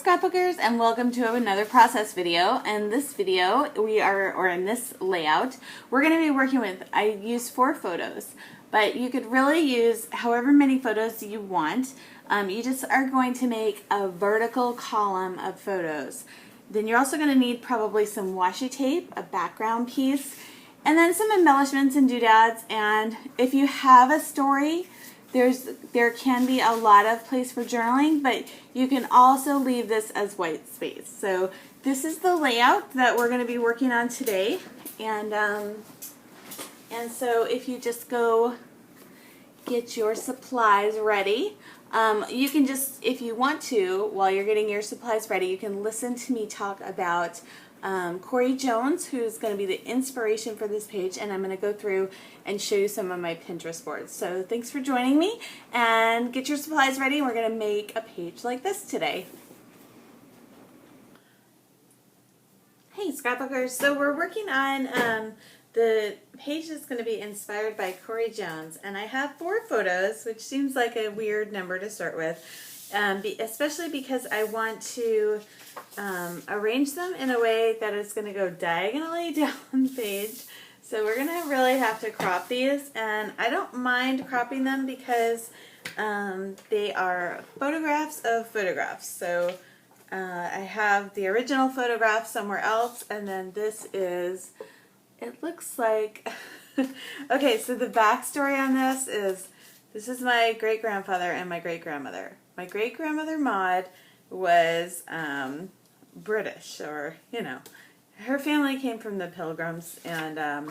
Scrapbookers, and welcome to another process video. In this video, in this layout, we're going to be working with, I used 4 photos, but you could really use however many photos you want. You just are going to make a vertical column of photos. Then you're also going to need probably some washi tape, a background piece, and then some embellishments and doodads. And if you have a story, there can be a lot of place for journaling, but you can also leave this as white space. So this is the layout that we're going to be working on today, and so if you just go get your supplies ready, you can just, if you want to, while you're getting your supplies ready, you can listen to me talk about Corey Jones, who's going to be the inspiration for this page, and I'm going to go through and show you some of my Pinterest boards. So thanks for joining me, and get your supplies ready. We're going to make a page like this today. Hey Scrapbookers, so we're working on the page that's going to be inspired by Corey Jones, and I have 4 photos, which seems like a weird number to start with, especially because I want to arrange them in a way that it's going to go diagonally down the page. So we're going to really have to crop these, and I don't mind cropping them because they are photographs of photographs. So I have the original photograph somewhere else, and then this is, it looks like, okay, so the backstory on this is my great-grandfather and my great-grandmother. My great-grandmother Maude was British, or, you know, her family came from the Pilgrims, and I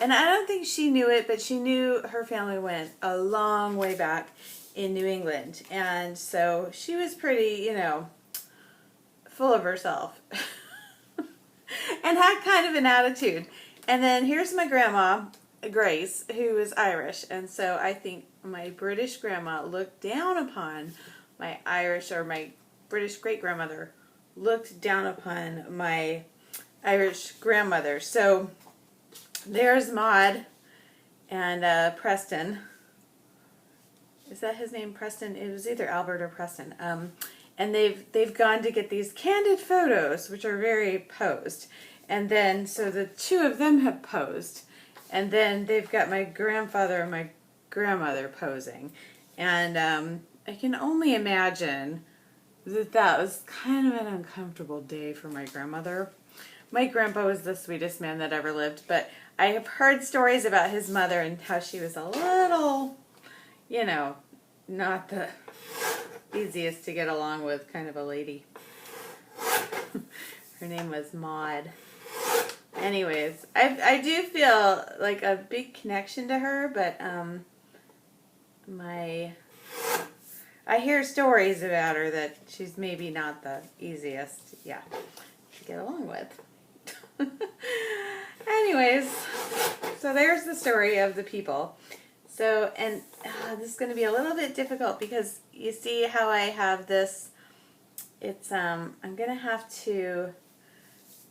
don't think she knew it, but she knew her family went a long way back in New England, and so she was pretty, you know, full of herself and had kind of an attitude. And then here's my grandma, Grace, who is Irish, and so I think my British grandma looked down upon my Irish, or my British great-grandmother looked down upon my Irish grandmother. So there's Maude and Preston. Is that his name, Preston? It was either Albert or Preston. And they've gone to get these candid photos, which are very posed. And then, so the 2 of them have posed. And then they've got my grandfather and my grandmother posing. And I can only imagine that was kind of an uncomfortable day for my grandmother. My grandpa was the sweetest man that ever lived, but I have heard stories about his mother and how she was a little, you know, not the easiest to get along with kind of a lady. Her name was Maude. Anyways, I do feel like a big connection to her, but I hear stories about her that she's maybe not the easiest, yeah, to get along with. Anyways, so there's the story of the people. So, and this is going to be a little bit difficult because you see how I have this, it's, I'm going to have to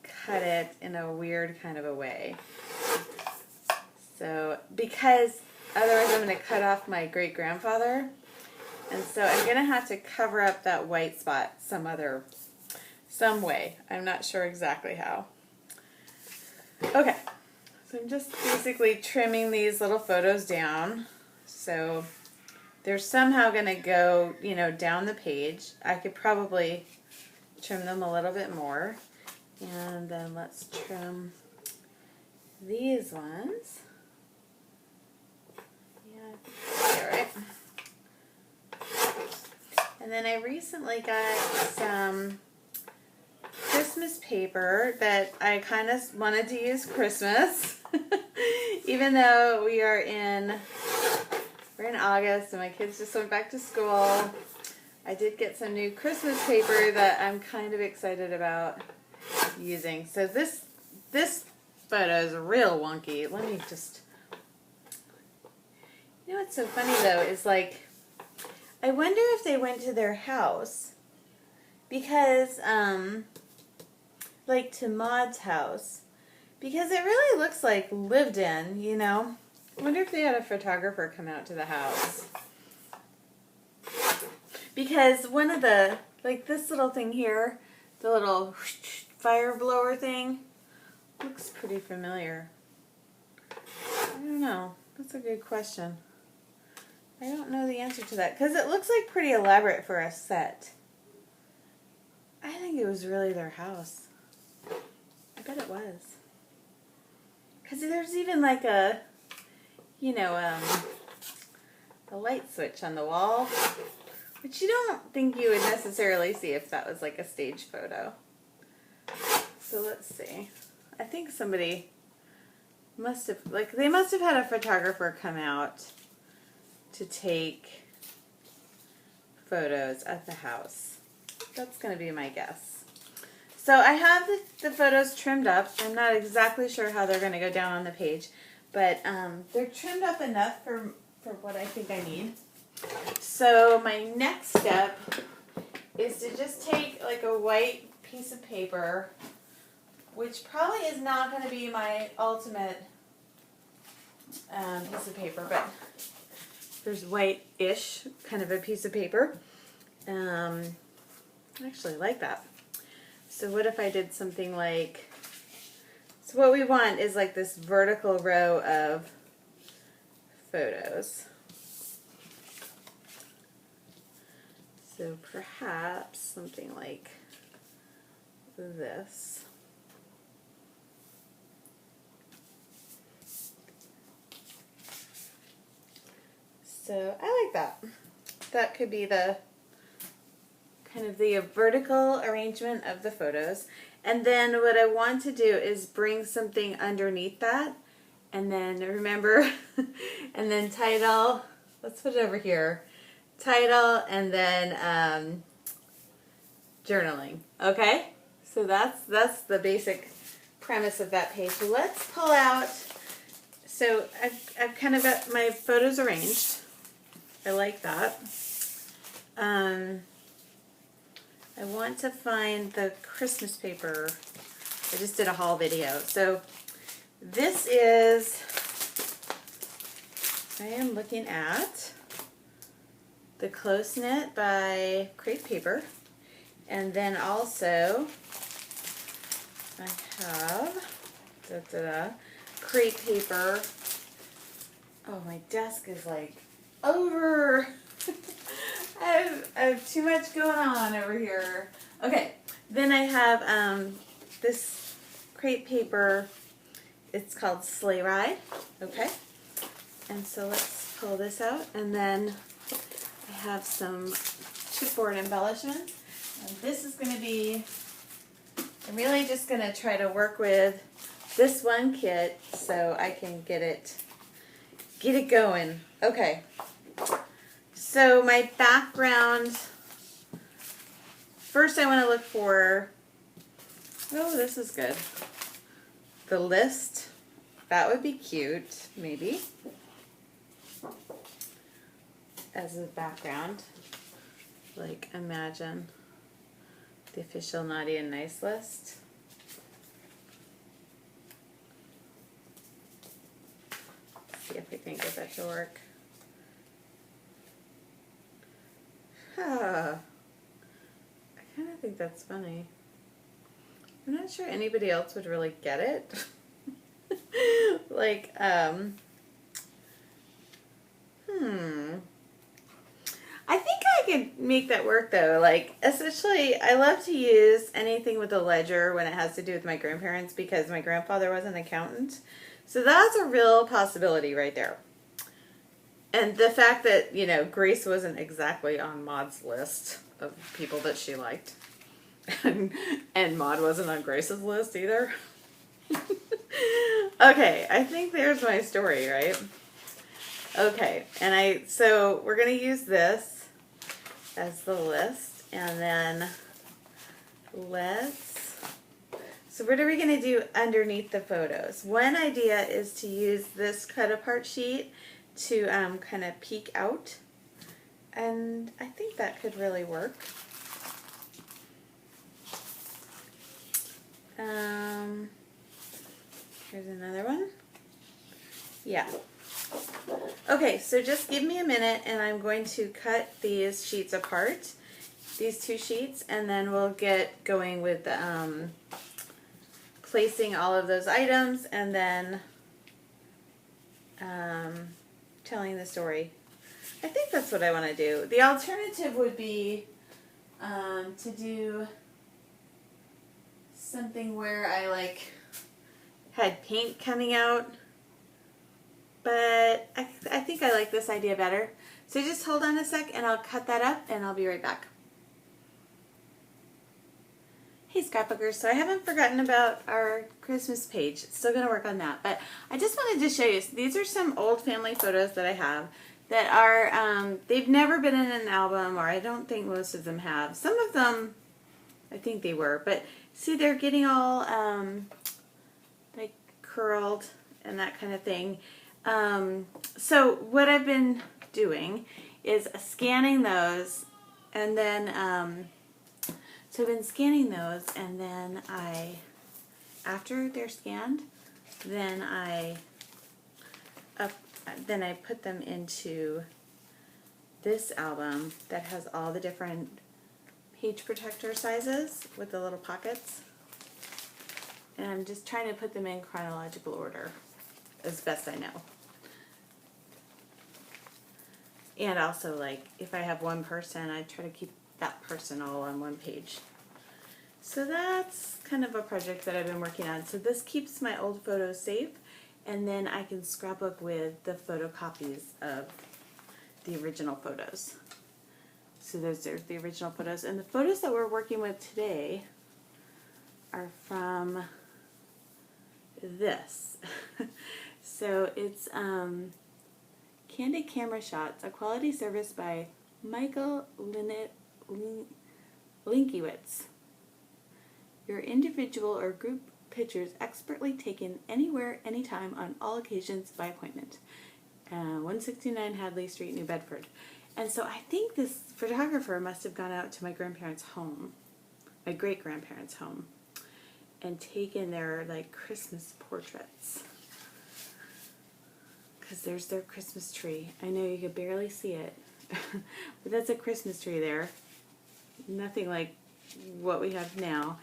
cut it in a weird kind of a way. So, because otherwise I'm going to cut off my great-grandfather. And so I'm going to have to cover up that white spot some way. I'm not sure exactly how. Okay, so I'm just basically trimming these little photos down. So they're somehow going to go, you know, down the page. I could probably trim them a little bit more. And then let's trim these ones. Yeah, all right. And then I recently got some Christmas paper that I kind of wanted to use Christmas, even though we're in August and my kids just went back to school. I did get some new Christmas paper that I'm kind of excited about using. So this photo is real wonky. Let me just, you know what's so funny though is, like, I wonder if they went to their house, because like to Maude's house, because it really looks like lived in, you know. I wonder if they had a photographer come out to the house, because one of the Like this little thing here, the little fire blower thing, looks pretty familiar. I don't know. That's a good question. I don't know the answer to that because it looks like pretty elaborate for a set. I think it was really their house. I bet it was. Because there's even like a, you know, a light switch on the wall, which you don't think you would necessarily see if that was like a stage photo. So let's see. I think somebody must have, like, they must have had a photographer come out to take photos at the house. That's going to be my guess. So I have the photos trimmed up. I'm not exactly sure how they're going to go down on the page, but they're trimmed up enough for what I think I need. So my next step is to just take like a white piece of paper, which probably is not going to be my ultimate piece of paper, but there's white-ish kind of a piece of paper. I actually like that. So what if I did something like, so what we want is like this vertical row of photos. So perhaps something like this. So I like that. That could be the kind of the vertical arrangement of the photos. And then what I want to do is bring something underneath that. And then remember, and then title, let's put it over here. Title and then journaling. Okay? So that's the basic premise of that page. So let's pull out, so I've kind of got my photos arranged. I like that. I want to find the Christmas paper. I just did a haul video. So this is, I am looking at the Close Knit by Crepe Paper. And then also I have Crepe Paper. Oh, my desk is like over. I have too much going on over here. Okay, then I have this Crepe Paper. It's called Sleigh Ride. Okay, and so let's pull this out, and then I have some chipboard embellishments. And this is going to be, I'm really just going to try to work with this one kit so I can get it going. Okay. So my background, first I want to look for, oh, this is good. The list, that would be cute, maybe, as a background. Like, imagine the official Naughty and Nice list. Let's see if we can get that to work. I kind of think that's funny. I'm not sure anybody else would really get it. Like, I think I could make that work though. Like, especially, I love to use anything with a ledger when it has to do with my grandparents because my grandfather was an accountant. So that's a real possibility right there. And the fact that, you know, Grace wasn't exactly on Maude's list of people that she liked. And Maude wasn't on Grace's list either. Okay, I think there's my story, right? Okay, and so we're going to use this as the list. And then so what are we going to do underneath the photos? One idea is to use this cut apart sheet to kind of peek out, and I think that could really work. Here's another one. Yeah. Okay, so just give me a minute and I'm going to cut these sheets apart these 2 sheets, and then we'll get going with placing all of those items, and then telling the story. I think that's what I want to do. The alternative would be to do something where I like had paint coming out, but I think I like this idea better. So just hold on a sec and I'll cut that up and I'll be right back. Hey scrapbookers, so I haven't forgotten about our Christmas page. Still going to work on that, but I just wanted to show you. So these are some old family photos that I have that are, they've never been in an album, or I don't think most of them have. Some of them, I think they were, but see, they're getting all like curled and that kind of thing. So what I've been doing is scanning those, and then so I've been scanning those, and then after they're scanned, then I put them into this album that has all the different page protector sizes with the little pockets, and I'm just trying to put them in chronological order as best I know. And also, like, if I have one person, I try to keep that person all on one page. So that's kind of a project that I've been working on. So this keeps my old photos safe, and then I can scrapbook with the photocopies of the original photos. So those are the original photos. And the photos that we're working with today are from this. So it's Candid Camera Shots, a quality service by Michael Linkiewicz. Your individual or group pictures expertly taken anywhere, anytime, on all occasions by appointment. 169 Hadley Street, New Bedford. And so I think this photographer must have gone out to my grandparents' home, my great-grandparents' home, and taken their like Christmas portraits. Because there's their Christmas tree. I know you could barely see it, but that's a Christmas tree there. Nothing like what we have now.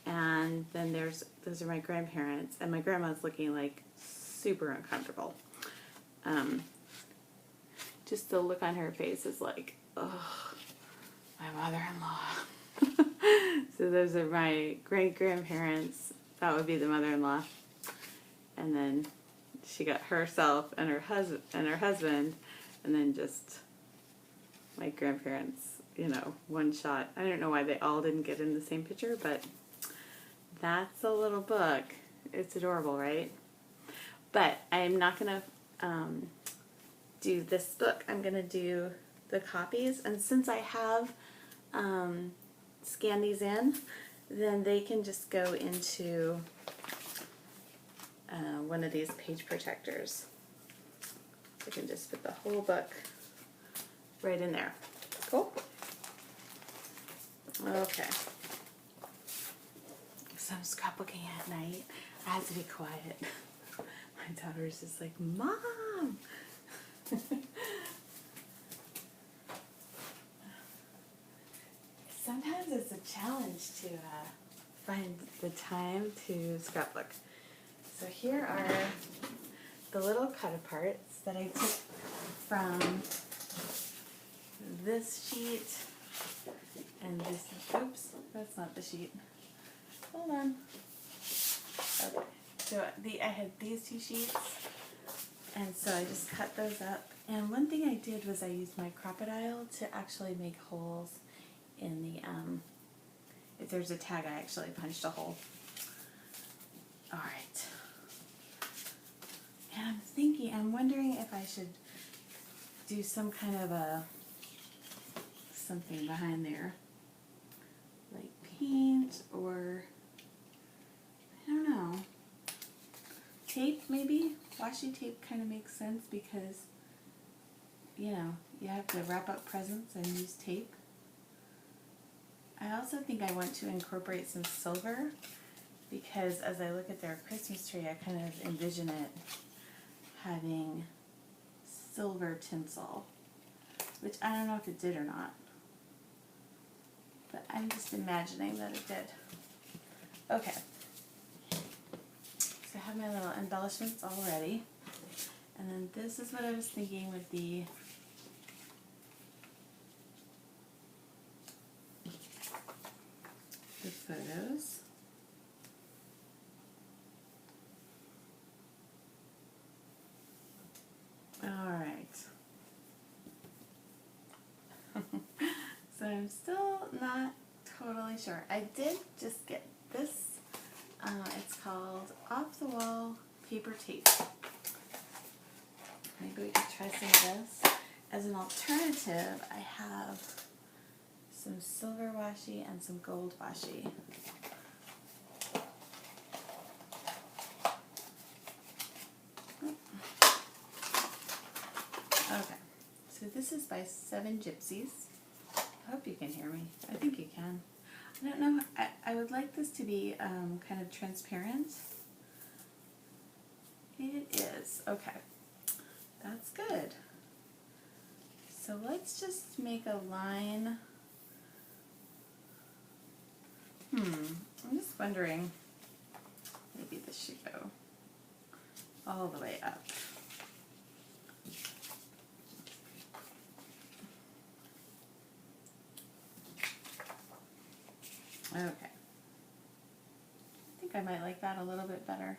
And then those are my grandparents, and my grandma's looking like super uncomfortable. Just the look on her face is like, oh, my mother-in-law. So those are my great-grandparents. That would be the mother-in-law. And then she got herself and her husband, and then just my grandparents, you know, one shot. I don't know why they all didn't get in the same picture, but that's a little book. It's adorable, right? But I'm not going to do this book. I'm going to do the copies. And since I have scanned these in, then they can just go into one of these page protectors. So I can just put the whole book right in there. Cool? Okay. So I'm scrapbooking at night. I have to be quiet. My daughter's just like, Mom! Sometimes it's a challenge to find the time to scrapbook. So here are the little cut aparts that I took from this sheet and this. Oops, that's not the sheet. Hold on. Okay, so I had these 2 sheets, and so I just cut those up. And one thing I did was I used my crocodile to actually make holes in the, if there's a tag, I actually punched a hole. All right. And I'm wondering if I should do some kind of something behind there, like paint, or I don't know, tape maybe. Washi tape kind of makes sense because, you know, you have to wrap up presents and use tape. I also think I want to incorporate some silver, because as I look at their Christmas tree, I kind of envision it having silver tinsel, which I don't know if it did or not. I'm just imagining that it did. Okay. So I have my little embellishments all ready. And then this is what I was thinking would be the photos. All right. So I'm still not totally sure. I did just get this. It's called Off the Wall Paper Tape. Maybe we could try some of this. As an alternative, I have some silver washi and some gold washi. Okay, so this is by 7 Gypsies. I hope you can hear me. I think you can. I don't know, I would like this to be kind of transparent. It is, okay. That's good. So let's just make a line. I'm just wondering, maybe this should go all the way up. Okay. I think I might like that a little bit better.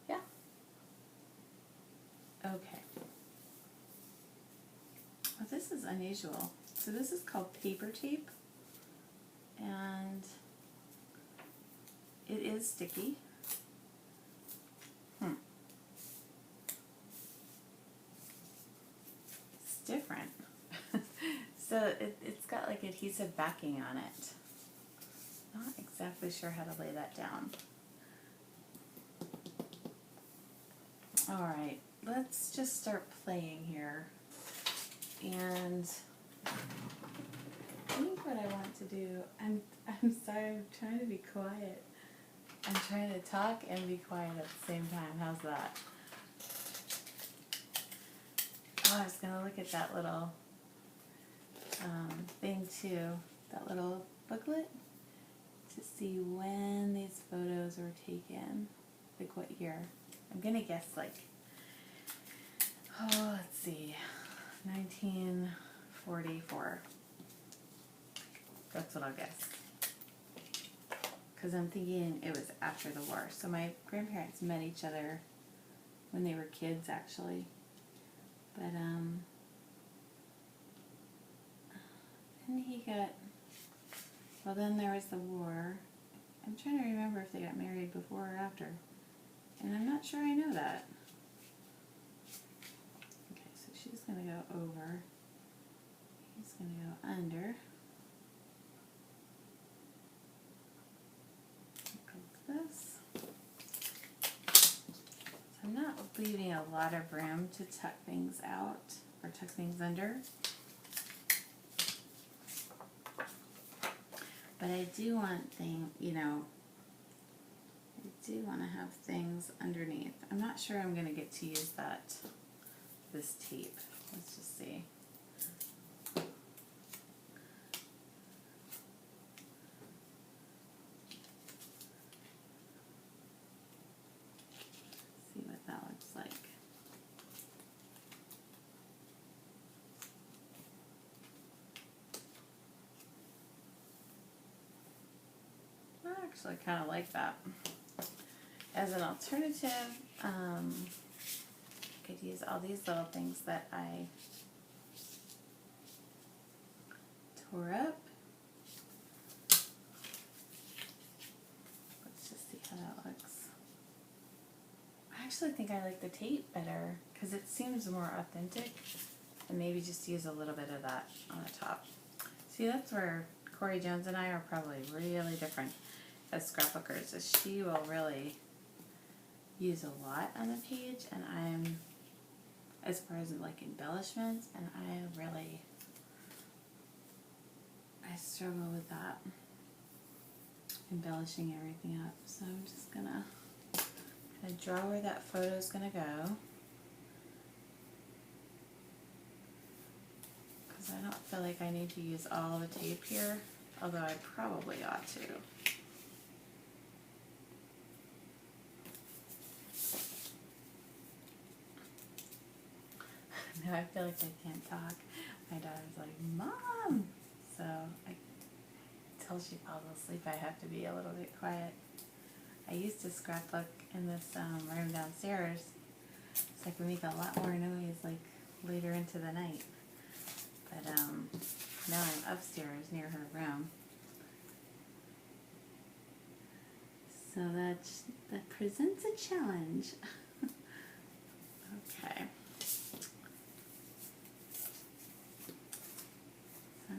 Yeah. Okay. Well, this is unusual. So this is called paper tape, and it is sticky. It's different. So it's got like adhesive backing on it. Not exactly sure how to lay that down. Alright, let's just start playing here. And I think what I want to do, I'm sorry, I'm trying to be quiet. I'm trying to talk and be quiet at the same time. How's that? Oh, I was going to look at that little thing too, that little booklet, to see when these photos were taken, like what year. I'm going to guess like, oh, let's see, 1944. That's what I'll guess. Because I'm thinking it was after the war. So my grandparents met each other when they were kids, actually. But, and he got, well, then there was the war. I'm trying to remember if they got married before or after. And I'm not sure I know that. Okay, so she's going to go over. He's going to go under. Like this. So I'm not leaving a lot of room to tuck things out or tuck things under. But I do want things, you know, I do want to have things underneath. I'm not sure I'm going to get to use this tape. Let's just see. See what that looks like. I actually kind of like that. As an alternative, I could use all these little things that I tore up. Let's just see how that looks. I actually think I like the tape better because it seems more authentic, and maybe just use a little bit of that on the top. See, that's where Corey Jones and I are probably really different as scrapbookers, is she will really use a lot on the page, and I'm, as far as like embellishments, and I struggle with that, embellishing everything up. So I'm just gonna kind of draw where that photo is gonna go, because I don't feel like I need to use all the tape here, although I probably ought to. Now I feel like I can't talk. My daughter's like, Mom! So until she falls asleep, I have to be a little bit quiet. I used to scrapbook in this room downstairs. It's like we make a lot more noise like later into the night. But now I'm upstairs near her room. So that presents a challenge. Okay. So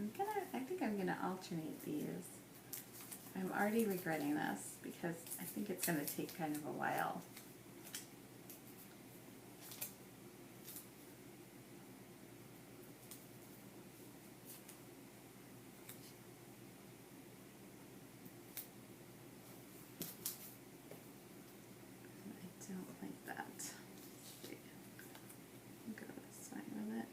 I think I'm gonna alternate these. I'm already regretting this because I think it's gonna take kind of a while. I don't like that. I'll go this way with it.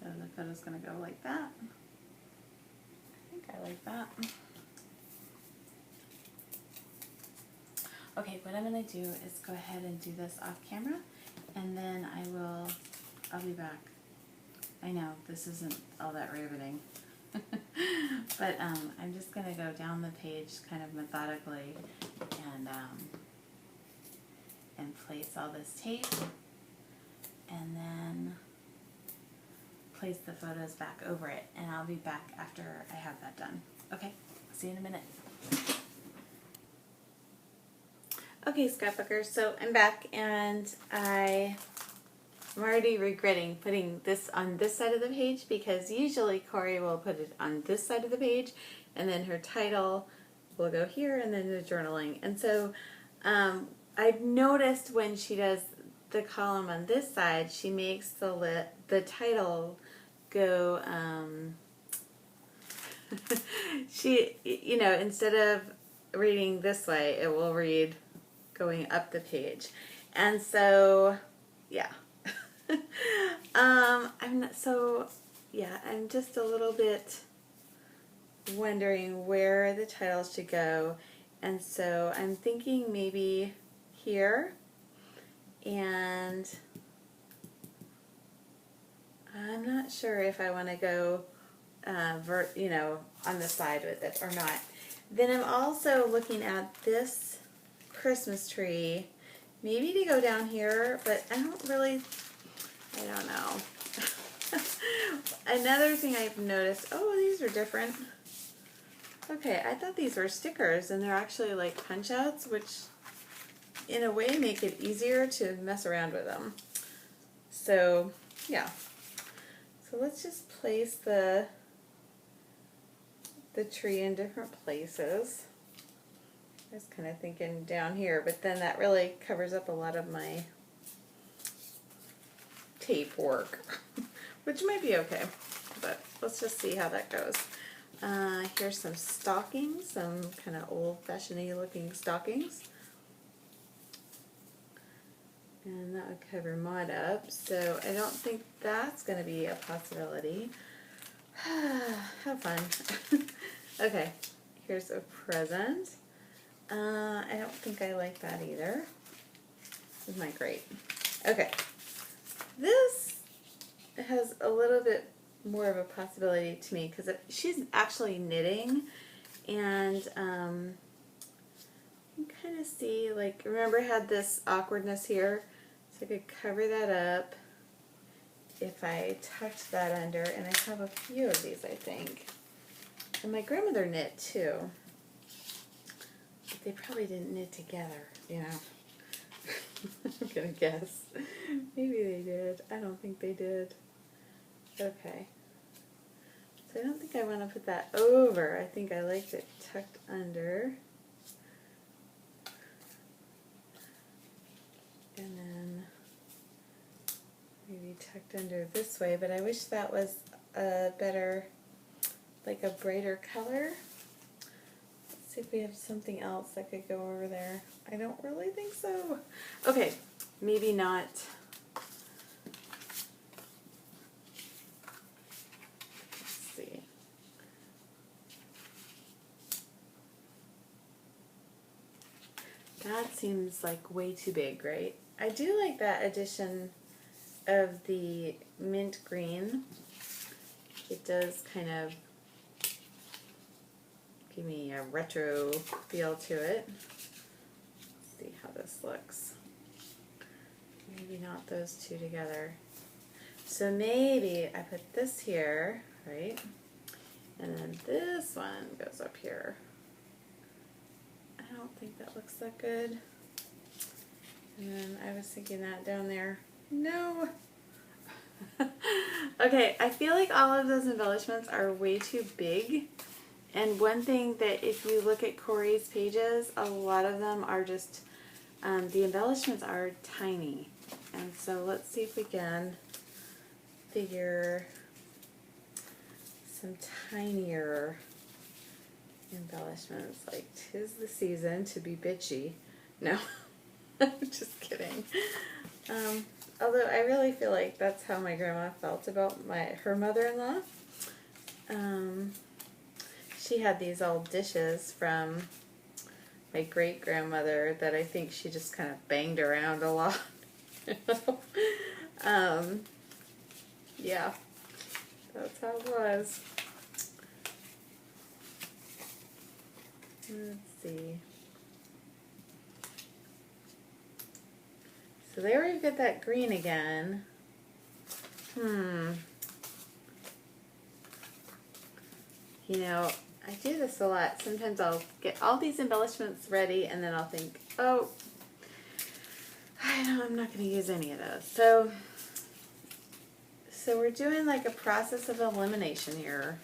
So the photo's going to go like that. I think I like that. Okay, what I'm going to do is go ahead and do this off camera, and then I'll be back. I know, this isn't all that riveting. But I'm just going to go down the page kind of methodically and place all this tape, and then place the photos back over it, and I'll be back after I have that done. Okay, see you in a minute. Okay, scrapbookers, so I'm back, and I'm already regretting putting this on this side of the page, because usually Corey will put it on this side of the page, and then her title will go here, and then the journaling. And so I've noticed when she does the column on this side, she makes the title go, she, you know, instead of reading this way, it will read going up the page. And so, yeah. I'm just a little bit wondering where the title should go. And so I'm thinking maybe here, and I'm not sure if I want to go, on the side with it or not. Then I'm also looking at this Christmas tree, maybe to go down here, but I don't know. Another thing I've noticed, oh, these are different. Okay, I thought these were stickers, and they're actually like punch outs, which in a way make it easier to mess around with them. So, yeah. So let's just place the tree in different places. I was kind of thinking down here, but then that really covers up a lot of my tape work, which might be okay, but let's just see how that goes. Here's some stockings, some kind of old-fashioned-y looking stockings. And that would cover Maude up, so I don't think that's going to be a possibility. Have fun. Okay, here's a present. I don't think I like that either. Isn't that great? Okay, this has a little bit more of a possibility to me because she's actually knitting, and you kind of see, like, remember I had this awkwardness here, so I could cover that up if I tucked that under, and I have a few of these, I think. And my grandmother knit too. But they probably didn't knit together, you know. I'm gonna guess. Maybe they did. I don't think they did. Okay. So I don't think I want to put that over. I think I liked it tucked under. And then maybe tucked under this way, but I wish that was a better, like a brighter color. Let's see if we have something else that could go over there. I don't really think so. Okay, maybe not That seems like way too big, right? I do like that addition of the mint green. It does kind of give me a retro feel to it. Let's see how this looks. Maybe not those two together. So maybe I put this here, right? And then this one goes up here. I don't think that looks that good. And then I was thinking that down there. No. Okay, I feel like all of those embellishments are way too big. And one thing that if you look at Corey's pages, a lot of them are just, the embellishments are tiny. And so let's see if we can figure some tinier embellishments, like 'tis the season to be bitchy. No, I'm just kidding. Although I really feel like that's how my grandma felt about her mother-in-law. She had these old dishes from my great-grandmother that I think she just kind of banged around a lot. Yeah, that's how it was. Let's see. So there we've got that green again. You know, I do this a lot. Sometimes I'll get all these embellishments ready and then I'll think, oh, I'm not going to use any of those. So we're doing like a process of elimination here.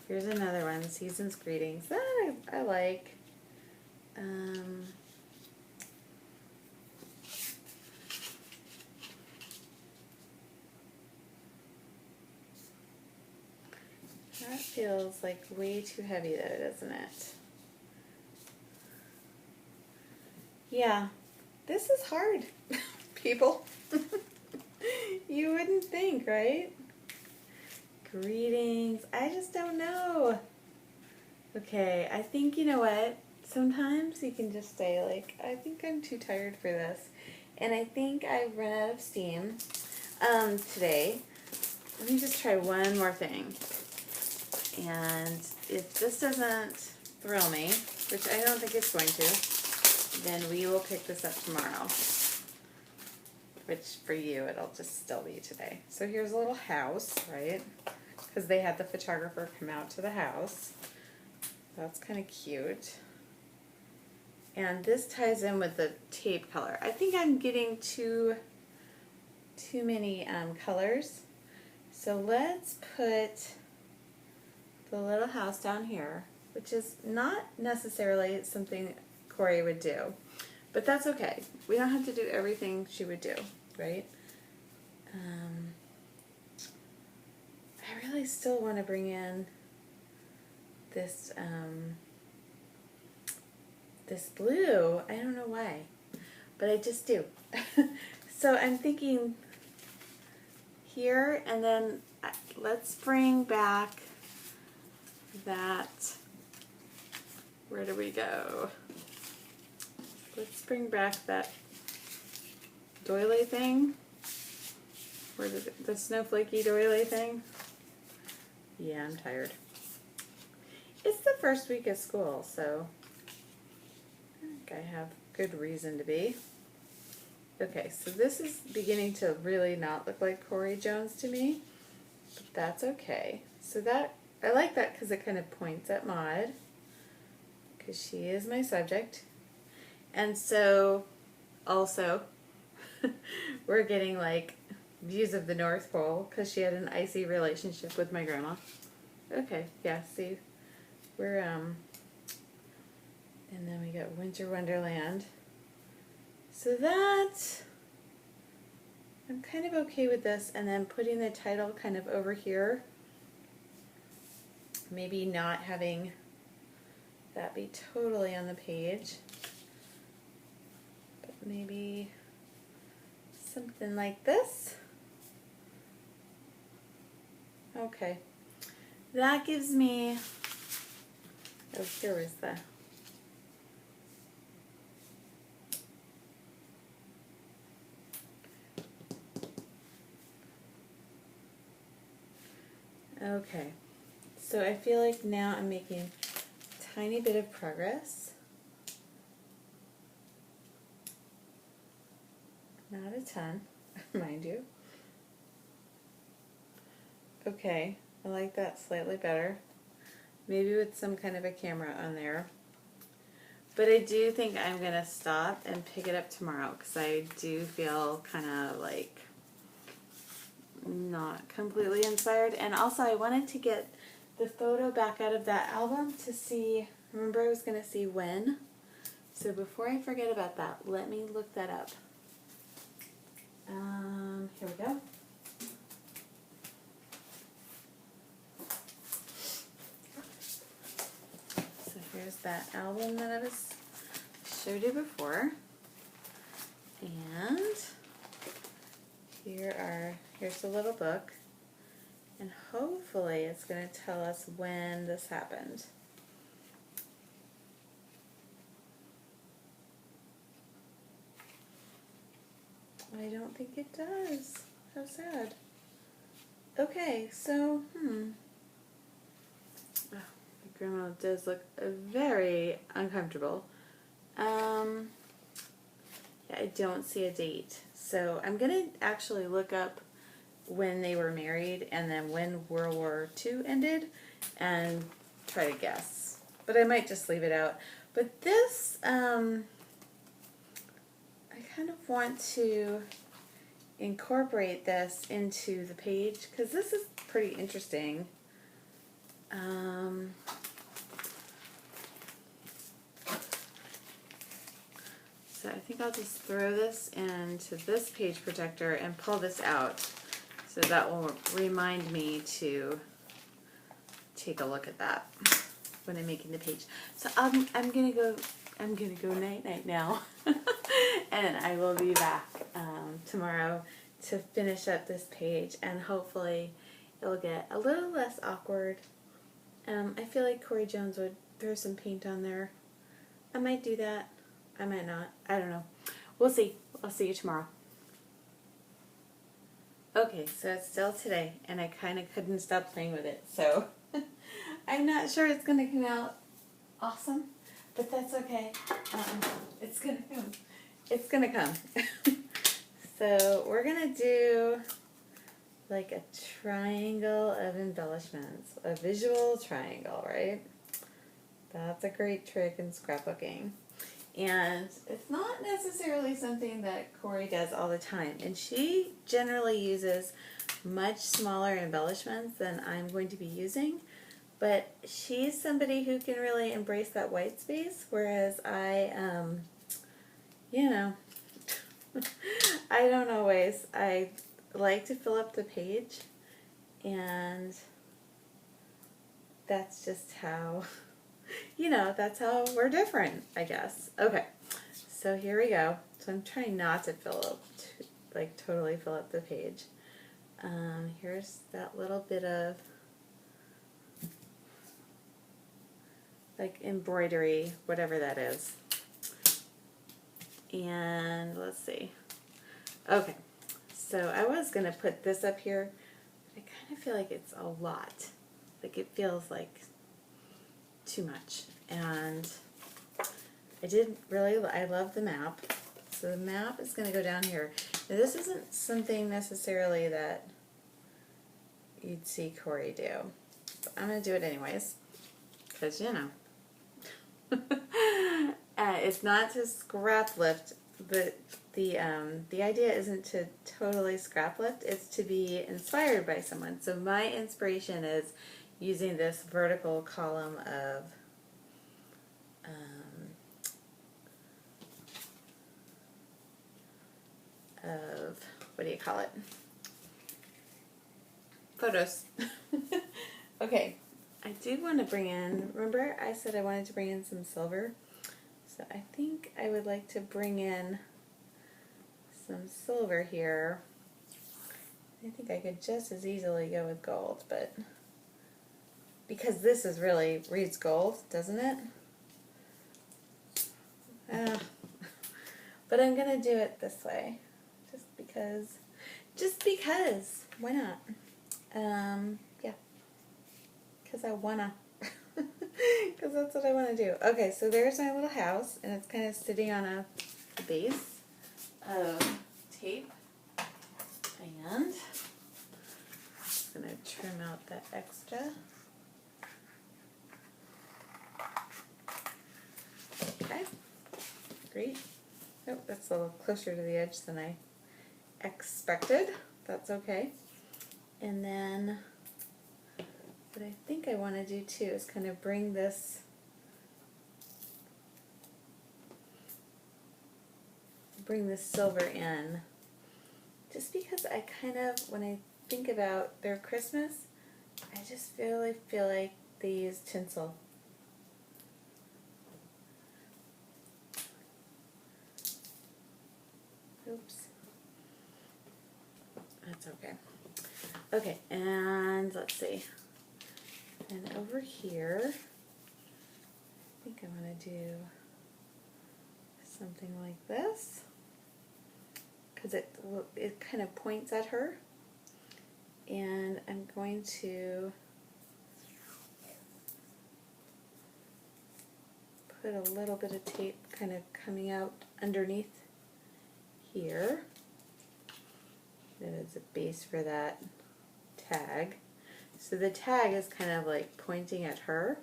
Here's another one, Season's Greetings. That I like. That feels like way too heavy though, doesn't it? Yeah, this is hard, people. You wouldn't think, right? Greetings. I just don't know. Okay, I think, you know what? Sometimes you can just say, like, I think I'm too tired for this. And I think I've run out of steam today. Let me just try one more thing. And if this doesn't thrill me, which I don't think it's going to, then we will pick this up tomorrow. Which for you, it'll just still be today. So here's a little house, right? Because they had the photographer come out to the house. That's kind of cute. And this ties in with the tape color. I think I'm getting too many colors. So let's put the little house down here, which is not necessarily something Corey would do. But that's okay. We don't have to do everything she would do, right? I really still want to bring in this this blue. I don't know why, but I just do. So I'm thinking here, and then let's bring back that. Where do we go? Let's bring back that doily thing. Where did the snowflakey doily thing? Yeah, I'm tired. It's the first week of school, so I think I have good reason to be. Okay, so this is beginning to really not look like Corey Jones to me, but that's okay. So that, I like that because it kind of points at Maude, because she is my subject. And so, also, we're getting like views of the North Pole because she had an icy relationship with my grandma. Okay, yeah, see, we're, and then we got Winter Wonderland. So that, I'm kind of okay with this, and then putting the title kind of over here. Maybe not having that be totally on the page. Maybe something like this. Okay. That gives me, oh, here was the, Okay, so I feel like now I'm making a tiny bit of progress. Not a ton, mind you. Okay, I like that slightly better. Maybe with some kind of a camera on there. But I do think I'm going to stop and pick it up tomorrow because I do feel kind of like not completely inspired. And also I wanted to get the photo back out of that album to see, remember I was going to see when. So before I forget about that, let me look that up. Here we go. So here's that album that I showed you before. And here's the little book. And hopefully it's going to tell us when this happened. I don't think it does. How sad. Okay, so, Oh, my grandma does look very uncomfortable. Yeah, I don't see a date. So I'm going to actually look up when they were married and then when World War II ended and try to guess. But I might just leave it out. But this, I kind of want to incorporate this into the page because this is pretty interesting. So I think I'll just throw this into this page protector and pull this out. So that will remind me to take a look at that when I'm making the page. So I'm gonna go night night now, and I will be back tomorrow to finish up this page, and hopefully it'll get a little less awkward. I feel like Corey Jones would throw some paint on there. I might do that. I might not. I don't know. We'll see. I'll see you tomorrow. Okay, so it's still today, and I kind of couldn't stop playing with it, so I'm not sure it's going to come out awesome, but that's okay. It's going to come. It's going to come. So we're going to do like a triangle of embellishments, a visual triangle, right? That's a great trick in scrapbooking. And it's not necessarily something that Corey does all the time. And she generally uses much smaller embellishments than I'm going to be using. But she's somebody who can really embrace that white space, whereas I, I don't always. I like to fill up the page, and that's just how... that's how we're different, I guess. Okay, so here we go. So I'm trying not to totally fill up the page. Here's that little bit of like embroidery, whatever that is. And let's see. Okay, so I was going to put this up here. I kind of feel like it's a lot. Like it feels like too much, and I love the map, so the map is going to go down here. Now this isn't something necessarily that you'd see Corey do, but I'm going to do it anyways, because it's not to scrap lift, but the idea isn't to totally scrap lift, it's to be inspired by someone. So my inspiration is using this vertical column of what do you call it? Photos. Okay, I do want to bring in, remember I said I wanted to bring in some silver? So I think I would like to bring in some silver here. I think I could just as easily go with gold, but because this is really reads gold, doesn't it? But I'm gonna do it this way, just because. Why not? Yeah. because I wanna. Because that's what I want to do. Okay, so there's my little house, and it's kind of sitting on a base of tape. And I'm just going to trim out that extra. Okay, great. Oh, that's a little closer to the edge than I expected. That's okay. And then what I think I want to do too is kind of bring this silver in, just because I kind of, when I think about their Christmas, I just feel like they use tinsel. Oops. That's okay. Okay, and let's see. And over here, I think I want to do something like this, because it kind of points at her. And I'm going to put a little bit of tape kind of coming out underneath here. That is a base for that tag. So the tag is kind of like pointing at her,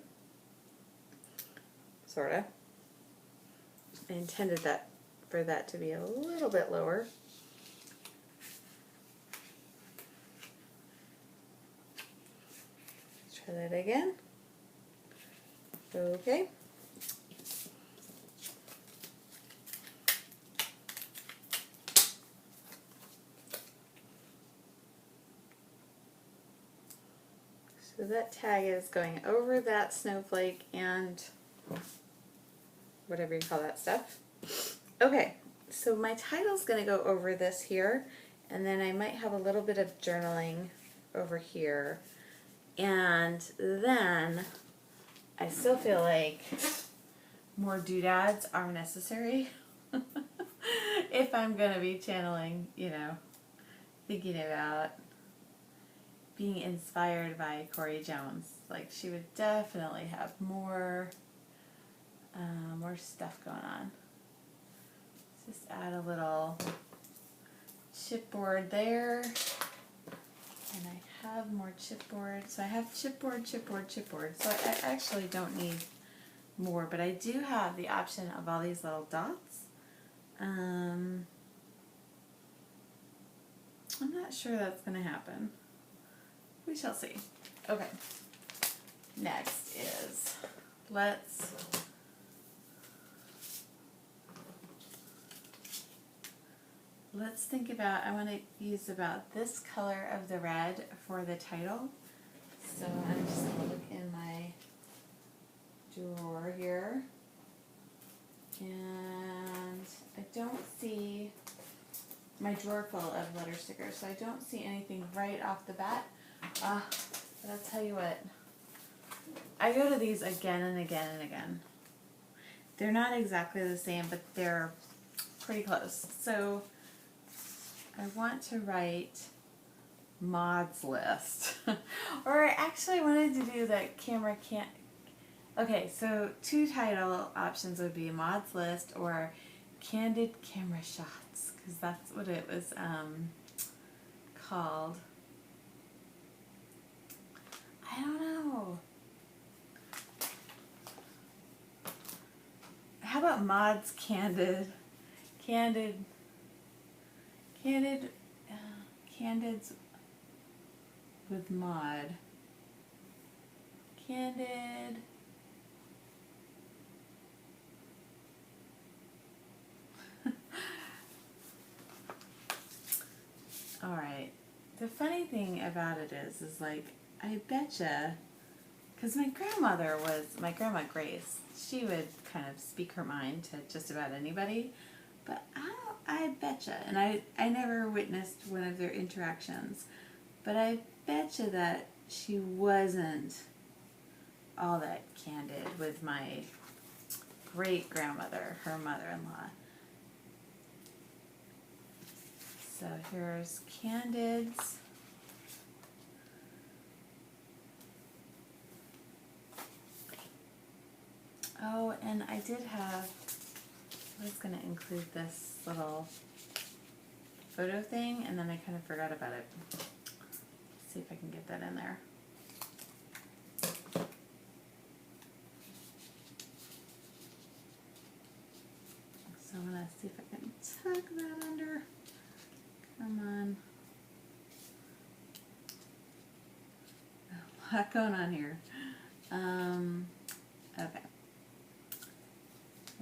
sort of. I intended for that to be a little bit lower. Let's try that again. Okay. So that tag is going over that snowflake and whatever you call that stuff. Okay, so my title's going to go over this here, and then I might have a little bit of journaling over here. And then I still feel like more doodads are necessary if I'm going to be channeling, you know, thinking about being inspired by Corey Jones. Like, she would definitely have more stuff going on. Let's just add a little chipboard there. And I have more chipboard. So I have chipboard. So I actually don't need more, but I do have the option of all these little dots. I'm not sure that's going to happen. We shall see. Okay. Next is, let's think about, I want to use about this color of the red for the title. So I'm just going to look in my drawer here. And I don't see my drawer full of letter stickers, so I don't see anything right off the bat. But I'll tell you what, I go to these again and again and again. They're not exactly the same, but they're pretty close. So I want to write Maude's list. Or I actually wanted to do the camera can't. Okay, so two title options would be Maude's list or Candid Camera Shots, because that's what it was called. I don't know. How about Maude's Candids with Maude. Candid. All right. The funny thing about it is like, I betcha, because my grandma Grace, she would kind of speak her mind to just about anybody, but I betcha, and I never witnessed one of their interactions, but I betcha that she wasn't all that candid with my great-grandmother, her mother-in-law. So here's Candids. Oh, and I was going to include this little photo thing, and then I kind of forgot about it. Let's see if I can get that in there. So I'm going to see if I can tuck that under. Come on. A lot going on here. Okay.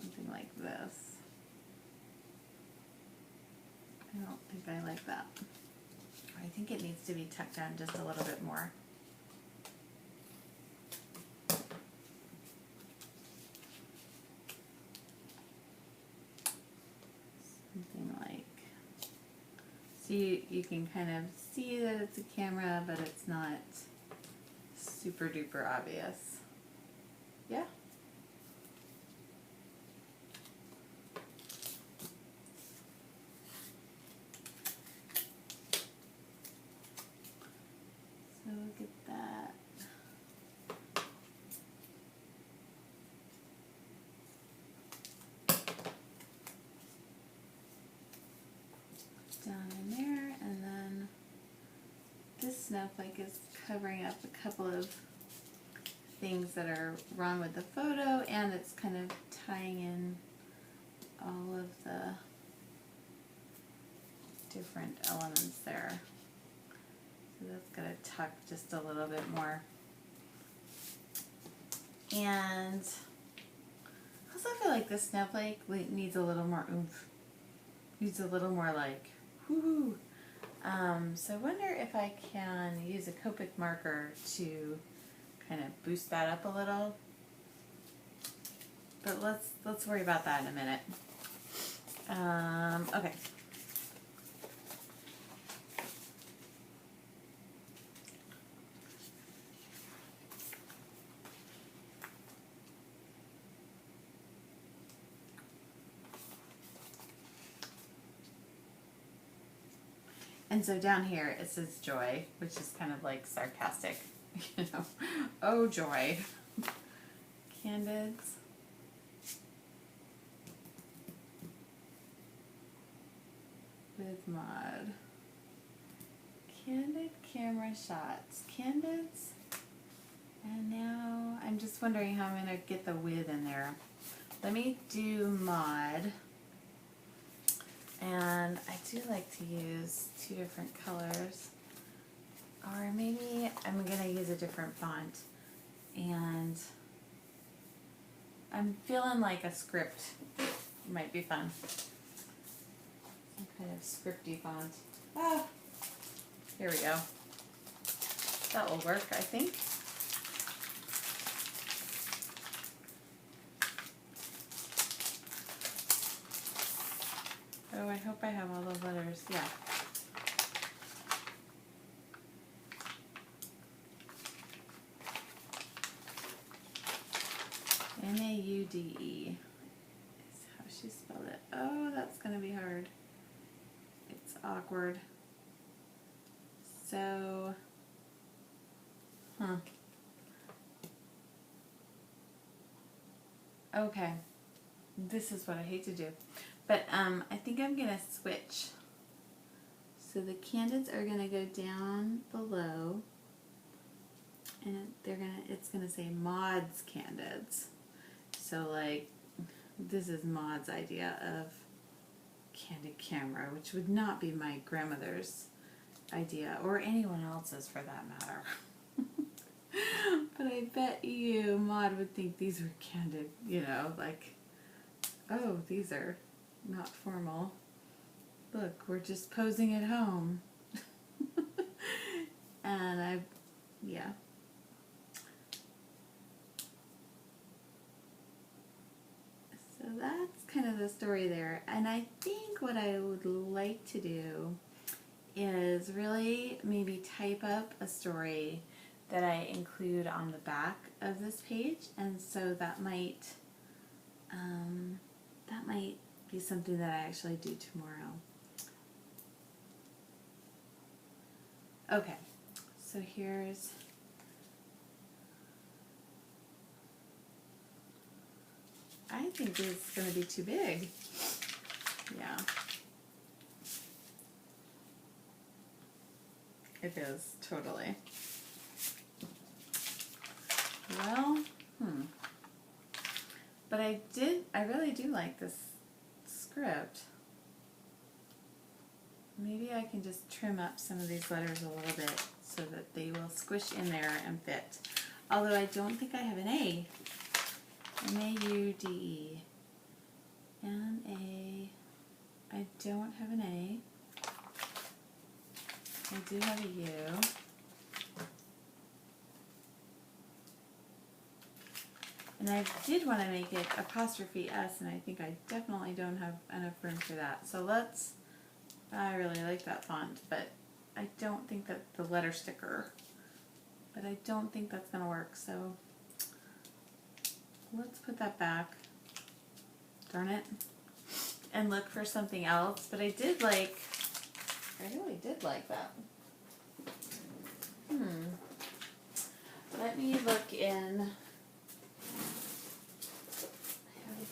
Something like this. I don't think I like that. I think it needs to be tucked down just a little bit more. Something like, so you can kind of see that it's a camera, but it's not super duper obvious. Yeah? So get that. Down in there, and then this snowflake is covering up a couple of things that are wrong with the photo, and it's kind of tying in all of the different elements there. So that's got to tuck just a little bit more. And I also feel like this snowflake needs a little more oomph. Needs a little more like, whoo. So I wonder if I can use a Copic marker to kind of boost that up a little. But let's worry about that in a minute. Okay. And so down here it says joy, which is kind of like sarcastic, you know. Oh, joy. Candids. With Maude. Candid camera shots. Candids. And now I'm just wondering how I'm going to get the with in there. Let me do Maude. And I do like to use two different colors. Or maybe I'm going to use a different font. And I'm feeling like a script might be fun. Some kind of scripty font. Ah, here we go. That will work, I think. Oh, I hope I have all the letters. Yeah. Maude is how she spelled it. Oh, that's going to be hard. It's awkward. So, okay. This is what I hate to do. But I think I'm going to switch. So the Candids are going to go down below. And it's going to say Maude's Candids. So like, this is Maude's idea of candid camera, which would not be my grandmother's idea, or anyone else's for that matter. But I bet you Maude would think these were candid, you know, like, oh, these are not formal. Look, we're just posing at home. And yeah. So that's kind of the story there. And I think what I would like to do is really maybe type up a story that I include on the back of this page. And so that might be something that I actually do tomorrow. Okay, so here's I think it's going to be too big. Yeah. It is, totally. Well, But I really do like this script. Maybe I can just trim up some of these letters a little bit so that they will squish in there and fit. Although I don't think I have an A. M-A-U-D-E. N-A. I don't have an A. I do have a U. And I did want to make it apostrophe S, and I think I definitely don't have enough room for that. So I really like that font, but I don't think that the letter sticker, but I don't think that's going to work. So let's put that back. Darn it. And look for something else. But I really did like that. Let me look in.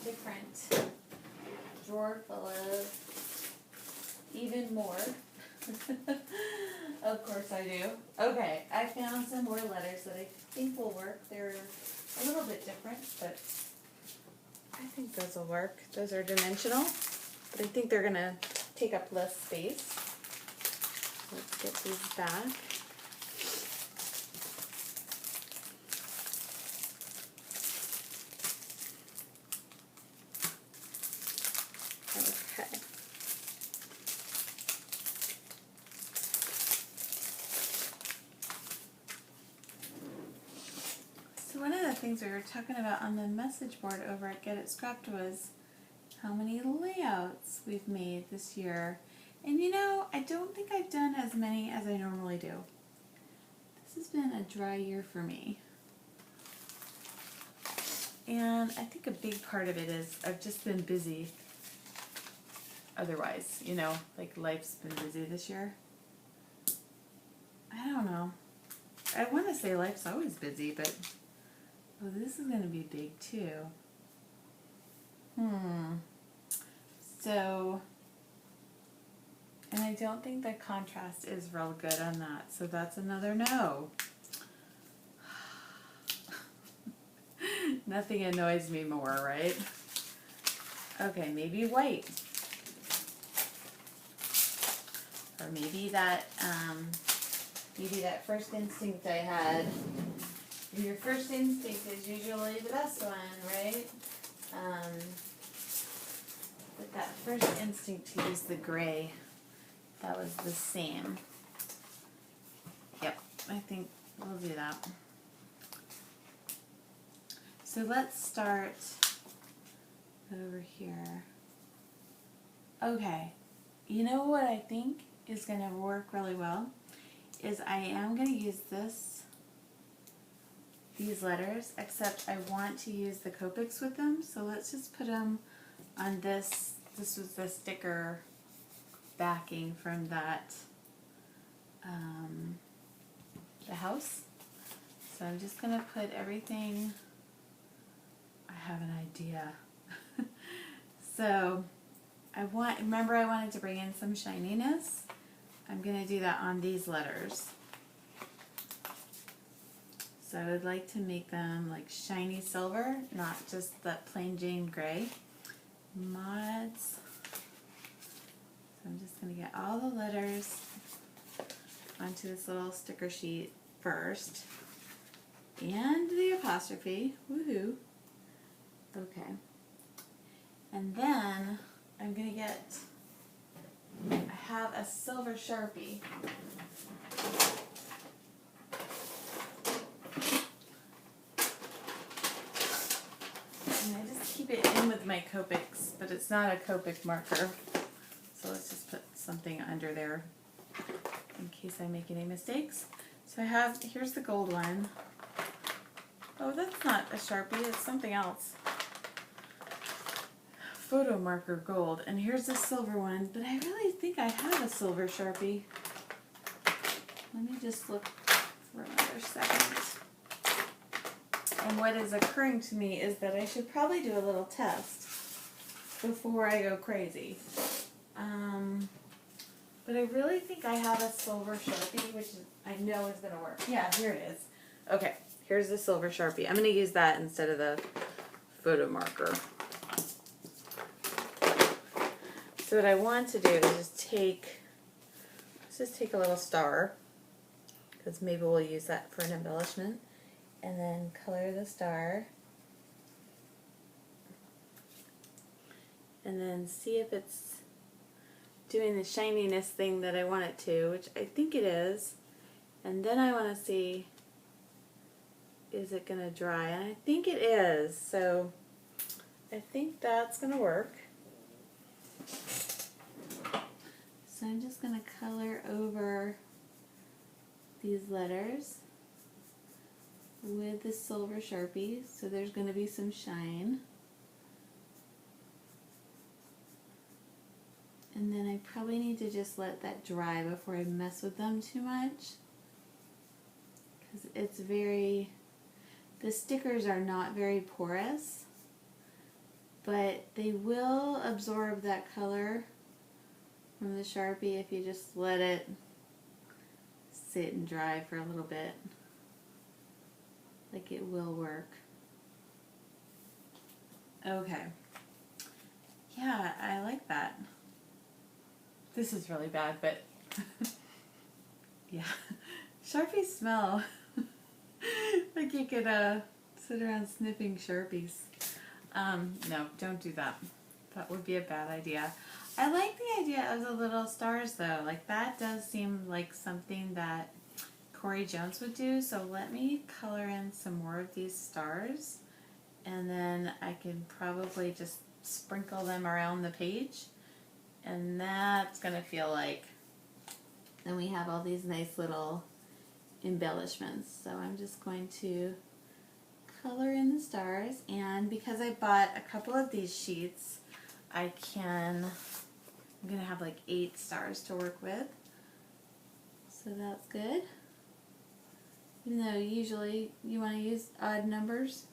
Different drawer full of even more. Of course I do. Okay, I found some more letters that I think will work. They're a little bit different, but I think those will work. Those are dimensional, but I think they're going to take up less space. Let's get these back. One of the things we were talking about on the message board over at Get It Scrapped was how many layouts we've made this year. And you know, I don't think I've done as many as I normally do. This has been a dry year for me. And I think a big part of it is I've just been busy otherwise, you know, like life's been busy this year. I don't know. I want to say life's always busy, but oh, this is going to be big too. So, and I don't think the contrast is real good on that, so that's another no. Nothing annoys me more, right? Okay, maybe white. Or maybe that first instinct I had. Your first instinct is usually the best one, right? But that first instinct to use the gray, that was the same. Yep, I think we'll do that. So let's start over here. Okay, you know what I think is going to work really well is I am going to use these letters, except I want to use the Copics with them, so let's just put them on this. This was the sticker backing from that, the house. So I'm just going to put everything, I have an idea. So remember I wanted to bring in some shininess? I'm going to do that on these letters. So I would like to make them like shiny silver, not just that plain Jane gray. Mods. So I'm just going to get all the letters onto this little sticker sheet first. And the apostrophe. Woohoo. Okay. And then I'm going to get, I have a silver Sharpie. And I just keep it in with my Copics, but it's not a Copic marker. So let's just put something under there in case I make any mistakes. So here's the gold one. Oh, that's not a Sharpie, it's something else. Photo marker gold. And here's the silver one, but I really think I have a silver Sharpie. Let me just look for another second. And what is occurring to me is that I should probably do a little test before I go crazy. But I really think I have a silver Sharpie, which I know is going to work. Yeah, here it is. Okay, here's the silver Sharpie. I'm going to use that instead of the photo marker. So what I want to do is just take a little star, because maybe we'll use that for an embellishment, and then color the star, and then see if it's doing the shininess thing that I want it to, which I think it is. And then I want to see, is it going to dry? And I think it is, so I think that's going to work. So I'm just going to color over these letters with the silver Sharpie, so there's going to be some shine. And then I probably need to just let that dry before I mess with them too much, because it's very, the stickers are not very porous, but they will absorb that color from the Sharpie if you just let it sit and dry for a little bit. Like, it will work. Okay. Yeah, I like that. This is really bad, but yeah. Sharpies smell like you could sit around sniffing Sharpies. No, don't do that. That would be a bad idea. I like the idea of the little stars though. Like, that does seem like something that Corey Jones would do. So let me color in some more of these stars, and then I can probably just sprinkle them around the page. And that's going to feel like, then we have all these nice little embellishments. So I'm just going to color in the stars, and because I bought a couple of these sheets, I'm going to have like 8 stars to work with. So that's good. Even though usually you want to use odd numbers,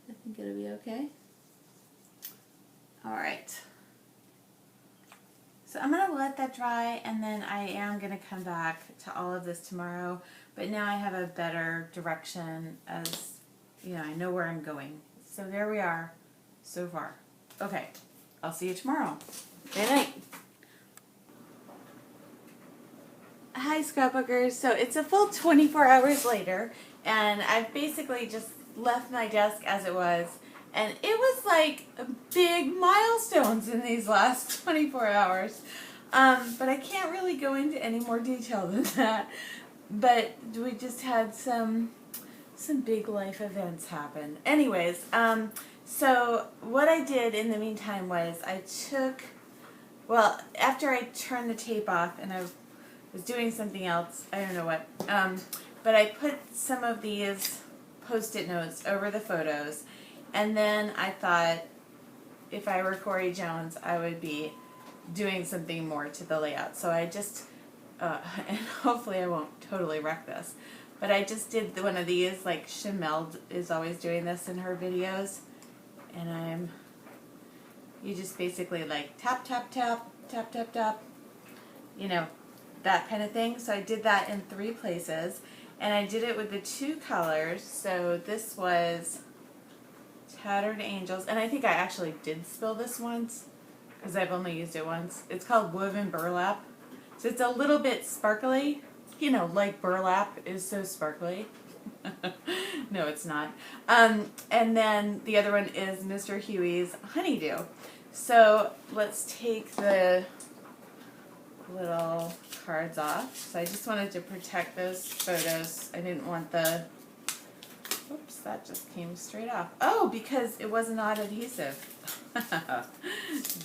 I think it'll be okay. Alright. So I'm going to let that dry, and then I am going to come back to all of this tomorrow. But now I have a better direction, as you know, I know where I'm going. So there we are so far. Okay, I'll see you tomorrow. Good night. Hi Scrapbookers. So it's a full 24 hours later, and I've basically just left my desk as it was. And it was like big milestones in these last 24 hours. But I can't really go into any more detail than that. But we just had some big life events happen. Anyways, so what I did in the meantime was after I turned the tape off and I was doing something else, I don't know what, but I put some of these Post-it notes over the photos. And then I thought, if I were Corey Jones, I would be doing something more to the layout. So I just, and hopefully I won't totally wreck this, but I just did one of these, like Shamel is always doing this in her videos. And you just basically like tap, tap, tap, tap, tap, tap, you know, that kind of thing. So I did that in 3 places. And I did it with the 2 colors. So this was Tattered Angels, and I think I actually did spill this once because I've only used it once. It's called Woven Burlap. So it's a little bit sparkly, you know, like burlap is so sparkly. No, it's not. And then the other one is Mr. Huey's Honeydew. So let's take the little cards off. So I just wanted to protect those photos. I didn't want the, oops, that just came straight off. Oh, because it was not adhesive.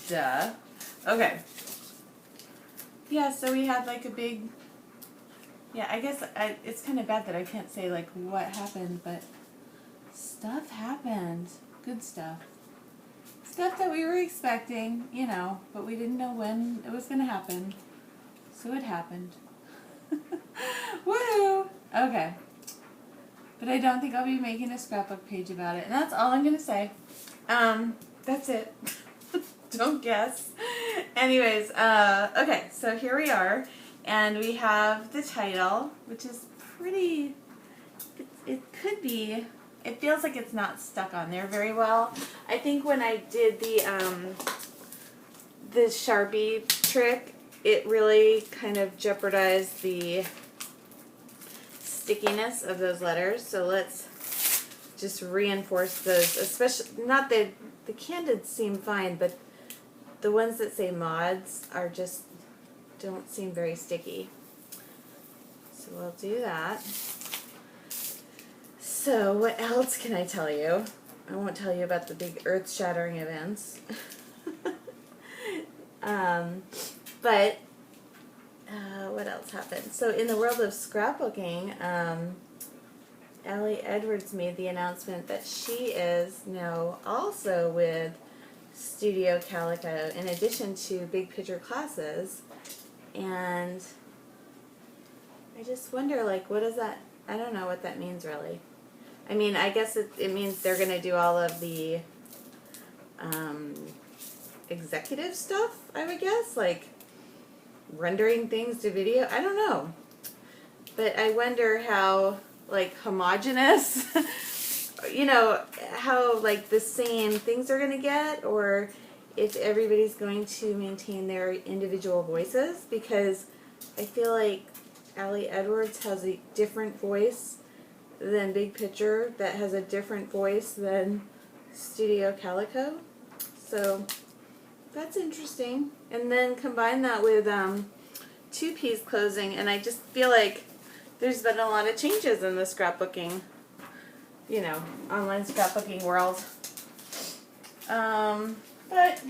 Duh. Okay. Yeah, so we had like a big, yeah, I guess it's kind of bad that I can't say like what happened, but stuff happened. Good stuff. Stuff that we were expecting, you know, but we didn't know when it was going to happen. So it happened. Woohoo! Okay. But I don't think I'll be making a scrapbook page about it. And that's all I'm going to say. That's it. Don't guess. Anyways, okay, so here we are. And we have the title, which is pretty, it could be, it feels like it's not stuck on there very well. I think when I did the Sharpie trick, it really kind of jeopardized the stickiness of those letters. So let's just reinforce those, especially, not the Candids seem fine, but the ones that say Maudes are just, don't seem very sticky. So we'll do that. So what else can I tell you? I won't tell you about the big earth-shattering events. But what else happened? So in the world of scrapbooking, Allie Edwards made the announcement that she is now also with Studio Calico in addition to Big Picture classes. And I just wonder, like, what is that? I don't know what that means really. I mean, I guess it means they're going to do all of the executive stuff, I would guess, like rendering things to video. I don't know. But I wonder how, like, homogenous, you know, how, like, the same things are going to get, or if everybody's going to maintain their individual voices, because I feel like Allie Edwards has a different voice than Big Picture, that has a different voice than Studio Calico. So that's interesting. And then combine that with 2P's closing, and I just feel like there's been a lot of changes in the scrapbooking, you know, online scrapbooking world. But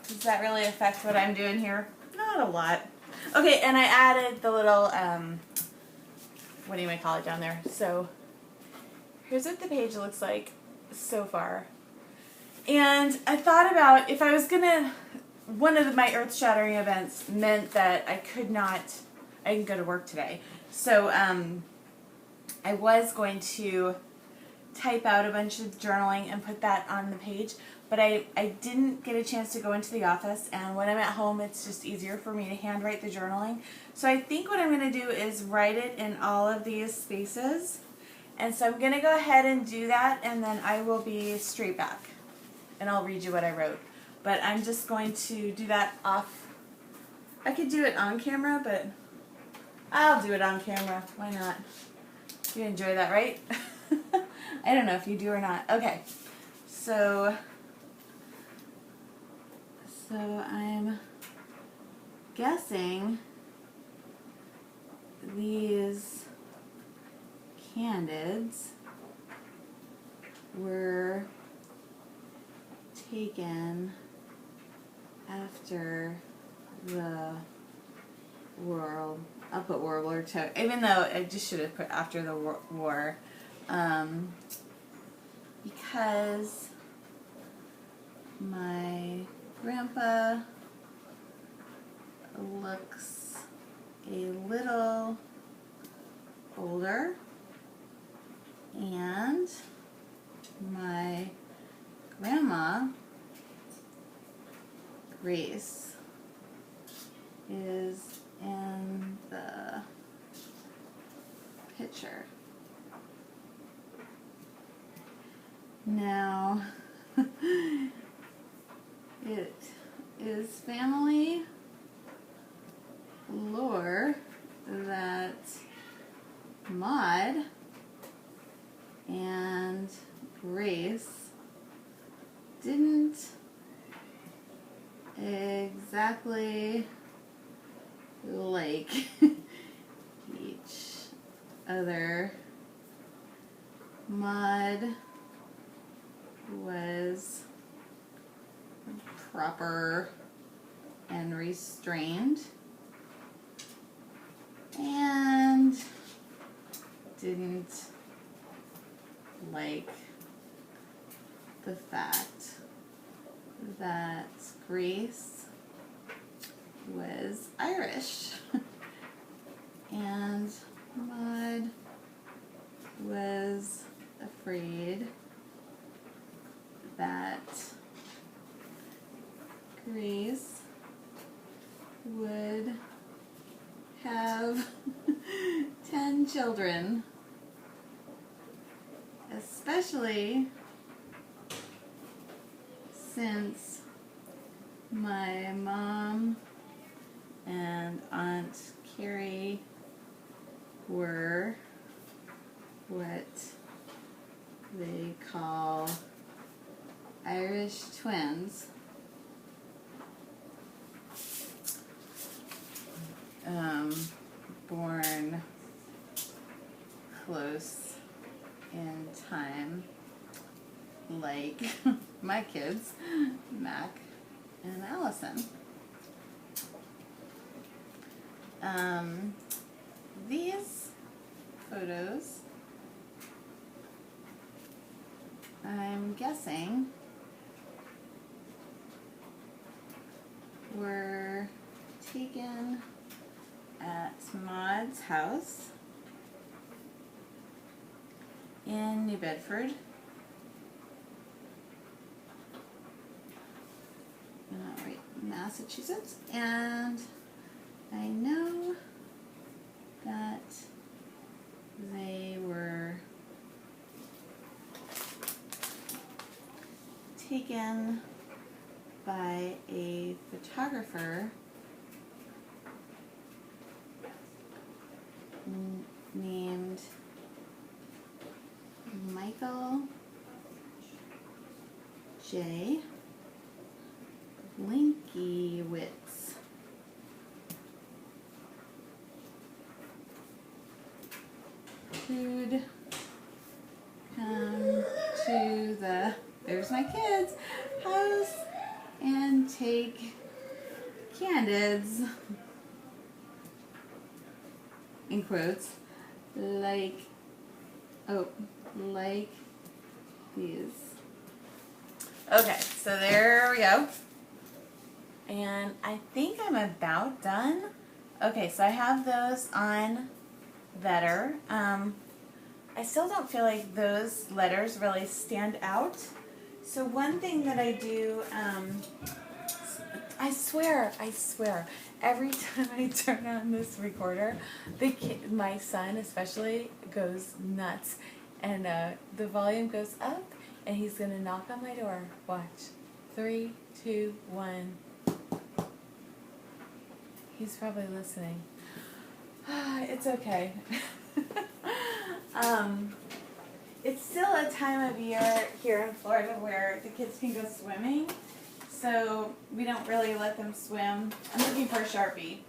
does that really affect what I'm doing here? Not a lot. Okay, and I added the little, what do you might call it down there. So here's what the page looks like so far. And I thought about if I was going to, one of my earth-shattering events meant that I didn't go to work today. So I was going to type out a bunch of journaling and put that on the page, but I didn't get a chance to go into the office, and when I'm at home it's just easier for me to handwrite the journaling. So I think what I'm going to do is write it in all of these spaces, and so I'm going to go ahead and do that, and then I will be straight back and I'll read you what I wrote. But I'm just going to do that off. I could do it on camera, but I'll do it on camera. Why not? You enjoy that, right? I don't know if you do or not. Okay, so I'm guessing these Candids were taken after the world. I'll put World War II, even though I just should have put after the war, because my grandpa looks a little older, and my grandma, Grace, is in the picture. Now, it is family lore that Maude and Grace didn't exactly like each other. Maude was proper and restrained, and didn't like the fact that Grace was Irish. And Maude and children, especially since my mom and Aunt Carrie were what they call Irish twins. Born close in time, like my kids, Mac and Allison. These photos, I'm guessing, were taken at Maude's house in New Bedford. Right, Massachusetts. And I know that they were taken by a photographer named Michael J. Linkiewicz. Who'd come to the, there's my kids, house and take Candids, in quotes, like these. Okay, so there we go. And I think I'm about done. Okay, so I have those on Vetter. I still don't feel like those letters really stand out. So one thing that I do, I swear, every time I turn on this recorder, my son especially goes nuts, and the volume goes up, and he's gonna knock on my door. Watch. 3, 2, 1. He's probably listening. It's okay. It's still a time of year here in Florida where the kids can go swimming, so we don't really let them swim. I'm looking for a Sharpie,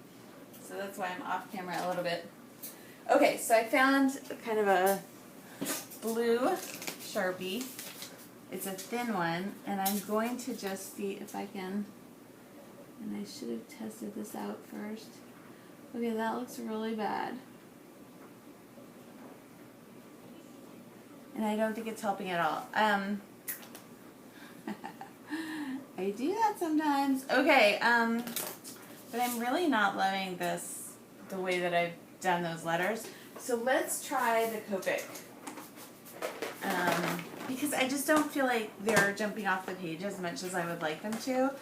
so that's why I'm off camera a little bit. Okay, so I found kind of a blue Sharpie. It's a thin one, and I'm going to just see if I can, and I should have tested this out first. Okay, that looks really bad. And I don't think it's helping at all. I do that sometimes. Okay, but I'm really not loving this, the way that I've done those letters. So let's try the Copic. Because I just don't feel like they're jumping off the page as much as I would like them to.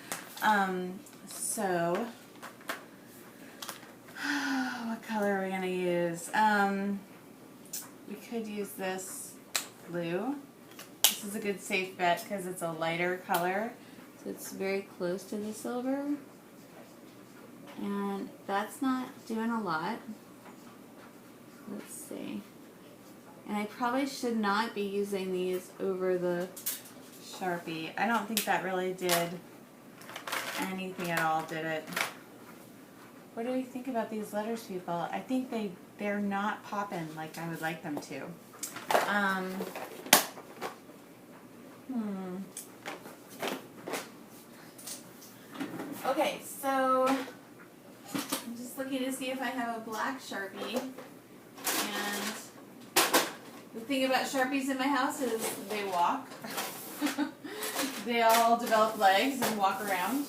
So, what color are we going to use? We could use this blue. This is a good safe bet because it's a lighter color. So it's very close to the silver. And that's not doing a lot. Let's see. And I probably should not be using these over the Sharpie. I don't think that really did anything at all, did it? What do we think about these letters, people? I think they're not popping like I would like them to. Okay, so I'm just looking to see if I have a black Sharpie. And the thing about Sharpies in my house is they walk. They all develop legs and walk around.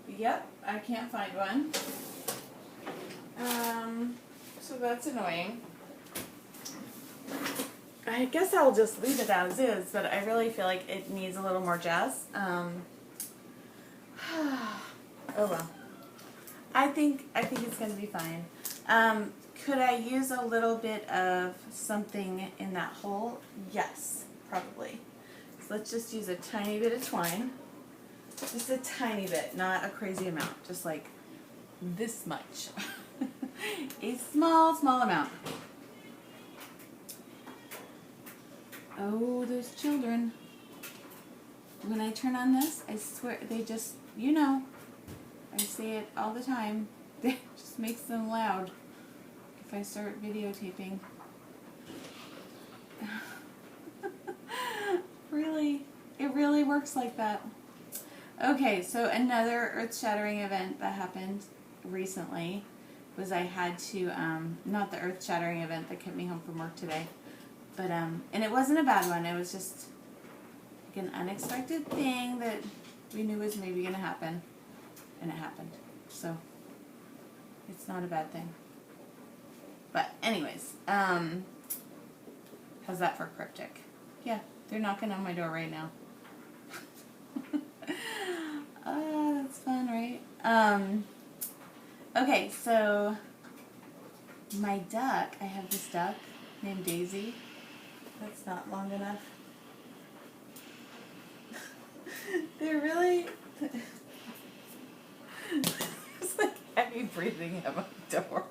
Yep, I can't find one. So that's annoying. I guess I'll just leave it as is, but I really feel like it needs a little more jazz. Oh well. I think it's going to be fine. Could I use a little bit of something in that hole? Yes, probably. So let's just use a tiny bit of twine. Just a tiny bit, not a crazy amount, just like this much. A small, small amount. Oh, those children. When I turn on this, I swear, they just, you know, I say it all the time. It just makes them loud if I start videotaping. Really, it really works like that. Okay, so another earth-shattering event that happened recently was I had to, not the earth-shattering event that kept me home from work today, but, and it wasn't a bad one, it was just like an unexpected thing that we knew was maybe going to happen, and it happened, so it's not a bad thing. But anyways, how's that for cryptic? Yeah, they're knocking on my door right now. Oh, that's fun, right? Okay, so my duck, I have this duck named Daisy. That's not long enough. They're really... It's like heavy breathing at my door.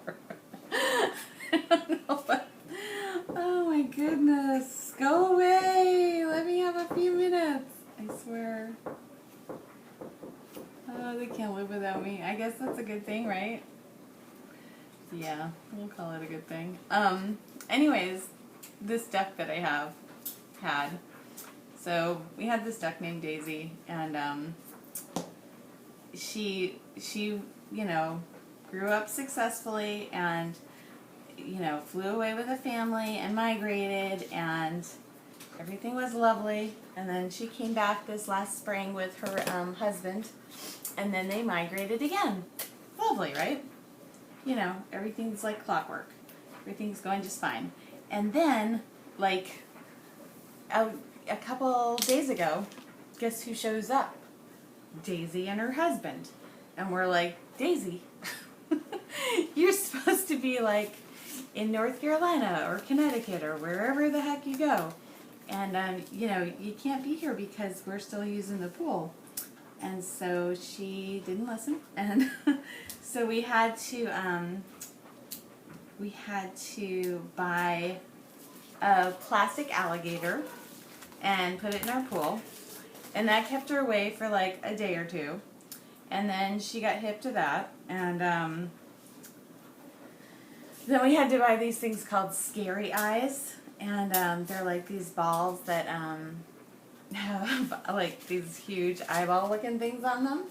I don't know what... Oh my goodness. Go away. Let me have a few minutes. I swear. Oh, they can't live without me. I guess that's a good thing, right? Yeah, we'll call it a good thing. Anyways, this duck that I had. So we had this duck named Daisy, and she you know, grew up successfully, and you know, flew away with a family and migrated, and everything was lovely. And then she came back this last spring with her husband, and then they migrated again. Lovely, right? You know, everything's like clockwork. Everything's going just fine. And then, like, a couple days ago, guess who shows up? Daisy and her husband. And we're like, Daisy, you're supposed to be like in North Carolina or Connecticut or wherever the heck you go. And, you know, you can't be here because we're still using the pool. And so she didn't listen. And so we had to buy a plastic alligator and put it in our pool. And that kept her away for like a day or two. And then she got hip to that. And then we had to buy these things called scary eyes. And they're like these balls that have like these huge eyeball looking things on them.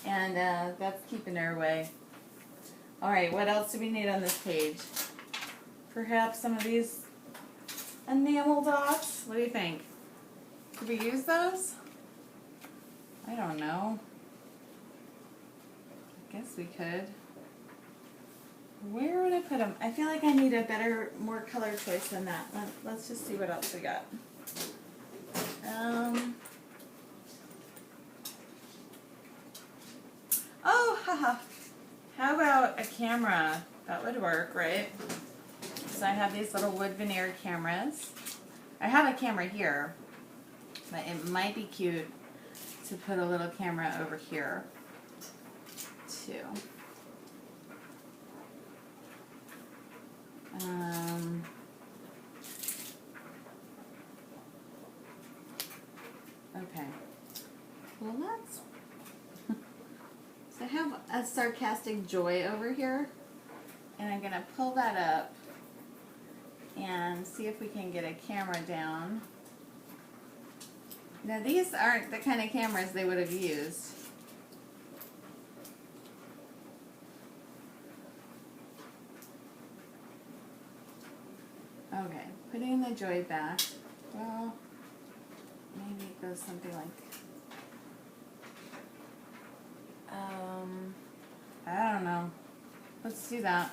And that's keeping her away. Alright, what else do we need on this page? Perhaps some of these enamel dots? What do you think? Could we use those? I don't know. I guess we could. Where would I put them? I feel like I need a better, more color choice than that. Let's just see what else we got. Oh, haha. How about a camera? That would work, right? So I have these little wood veneer cameras. I have a camera here, but it might be cute to put a little camera over here, too. Okay. Well, let's... So I have a sarcastic joy over here, and I'm going to pull that up and see if we can get a camera down. Now these aren't the kind of cameras they would have used. Okay, putting the joy back. Well, maybe it goes something like... I don't know. Let's do that.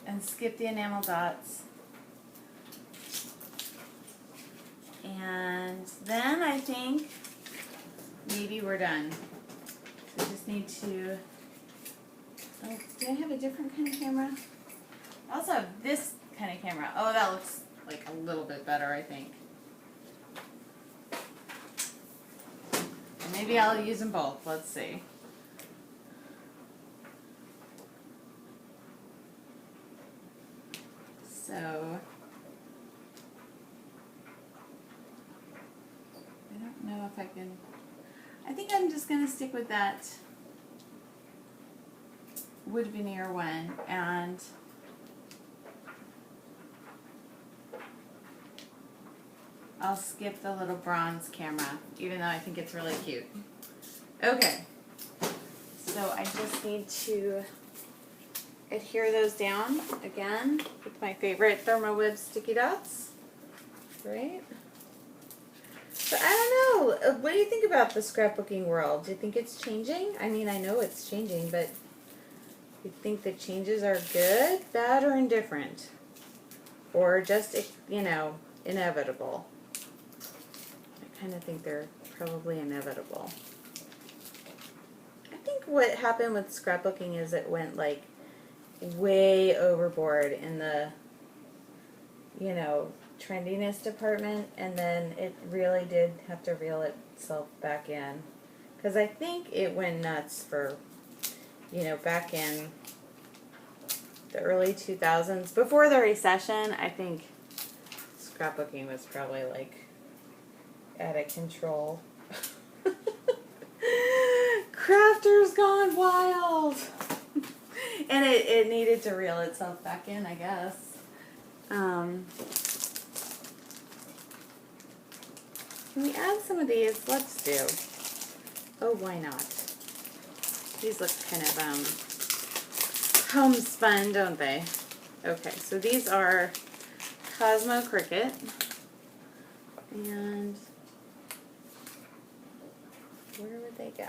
And skip the enamel dots. And then I think maybe we're done. We just need to... Oh, do I have a different kind of camera? I also have this kind of camera. Oh, that looks like a little bit better, I think. Maybe I'll use them both. Let's see. So, I don't know if I can, I think I'm just going to stick with that wood veneer one, and I'll skip the little bronze camera, even though I think it's really cute. Okay, so I just need to adhere those down again with my favorite Thermoweb sticky dots, right? So I don't know, what do you think about the scrapbooking world? Do you think it's changing? I mean, I know it's changing, but you think the changes are good, bad, or indifferent? Or just, you know, inevitable? I kind of think they're probably inevitable. I think what happened with scrapbooking is it went like way overboard in the, you know, trendiness department, and then it really did have to reel itself back in. Because I think it went nuts for, you know, back in the early 2000s. Before the recession, I think scrapbooking was probably like out of control. Crafters gone wild! And it needed to reel itself back in, I guess. Can we add some of these? Let's do. Oh, why not? These look kind of homespun, don't they? Okay, so these are Cosmo Cricket. And where would they go?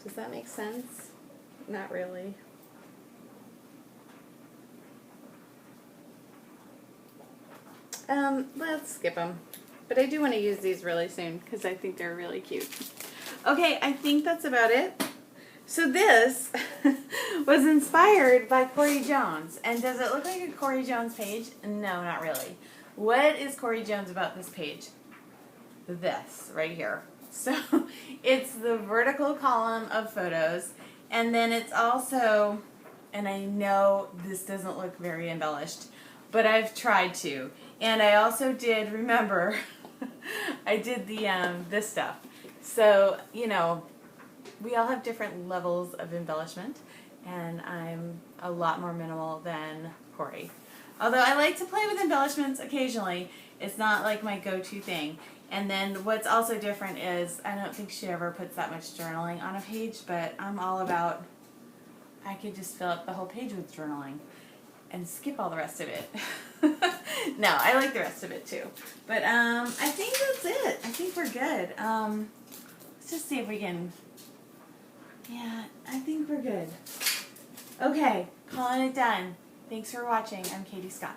Does that make sense? Not really. Let's skip them. But I do want to use these really soon because I think they're really cute. Okay, I think that's about it. So this was inspired by Corey Jones. And does it look like a Corey Jones page? No, not really. What is Corey Jones about this page? This right here. So it's the vertical column of photos, and then it's also, and I know this doesn't look very embellished, but I've tried to. And I also did, remember, I did the this stuff. So, you know, we all have different levels of embellishment, and I'm a lot more minimal than Corey. Although I like to play with embellishments occasionally, it's not like my go-to thing. And then what's also different is I don't think she ever puts that much journaling on a page, but I'm all about, I could just fill up the whole page with journaling and skip all the rest of it. No, I like the rest of it too. But I think that's it. I think we're good. Let's just see if we can, yeah, I think we're good. Okay, calling it done. Thanks for watching. I'm Katie Scott.